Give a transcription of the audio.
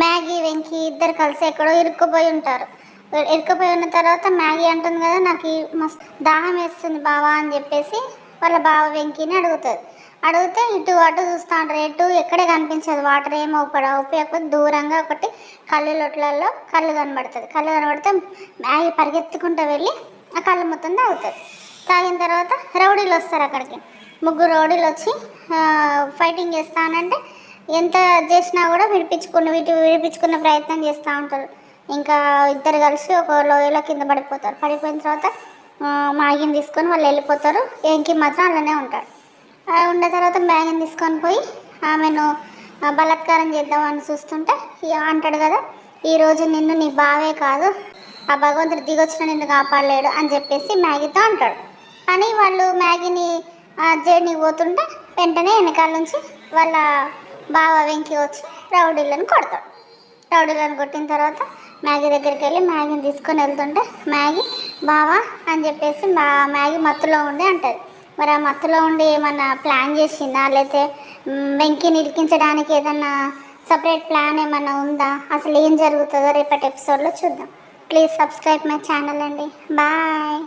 Maggi Venky ఇద్దరు కలిసి ఎక్కడో ఇరుక్కుపోయి ఉంటారు. ఇరుక్కుపోయి ఉన్న తర్వాత మ్యాగీ అంటుంది కదా, నాకు మస్తు దాహం వేస్తుంది బావా అని చెప్పేసి వాళ్ళ బావ వెంకీని అడుగుతుంది. అడిగితే ఇటు అటు చూస్తూ ఉంటారు. ఎటు ఎక్కడే కనిపించదు, వాటర్ ఏమో ఉపయోగపడి దూరంగా ఒకటి కళ్ళు లొట్లలో కళ్ళు కనబడుతుంది. కళ్ళు కనబడితే మ్యాగీ పరిగెత్తుకుంటూ వెళ్ళి ఆ కళ్ళు మొత్తం తాగుతుంది. తాగిన తర్వాత రౌడీలు వస్తారు అక్కడికి. ముగ్గురు రౌడీలు వచ్చి ఫైటింగ్ చేస్తానంటే ఎంత చేసినా కూడా విడిపించుకున్న ప్రయత్నం చేస్తూ ఉంటారు. ఇంకా ఇద్దరు కలిసి ఒక లోయలో కింద పడిపోతారు. పడిపోయిన తర్వాత మ్యాగీని తీసుకొని వాళ్ళు వెళ్ళిపోతారు. వెంకీ మాత్రం అలానే ఉంటాడు. ఉన్న తర్వాత మ్యాగీని తీసుకొని పోయి ఆమెను బలాత్కారం చేద్దామని చూస్తుంటే అంటాడు కదా, ఈరోజు నిన్ను నీ బావే కాదు ఆ భగవంతుడు దిగొచ్చిన నిన్ను కాపాడలేడు అని చెప్పేసి మ్యాగీతో అంటాడు. కానీ వాళ్ళు మ్యాగీని జైలుకి పోతుంటే వెంటనే వెనకాల నుంచి వాళ్ళ బావ వెంకీ వచ్చి రౌడీలను కొడతాడు. రౌడీలను కొట్టిన తర్వాత మ్యాగీ దగ్గరికి వెళ్ళి మ్యాగీని తీసుకొని వెళ్తుంటే మ్యాగీ బావా అని చెప్పేసి మ్యాగీ మత్తులో ఉండి అంటుంది. మరి ఆ మత్తులో ఉండి ఏమన్నా ప్లాన్ చేసిందా, లేకపోతే వెంకీని ఇరికించడానికి ఏదన్నా సపరేట్ ప్లాన్ ఏమన్నా ఉందా, అసలు ఏం జరుగుతుందో రేపటి ఎపిసోడ్లో చూద్దాం. ప్లీజ్ సబ్స్క్రైబ్ మై ఛానల్ అండి. బాయ్.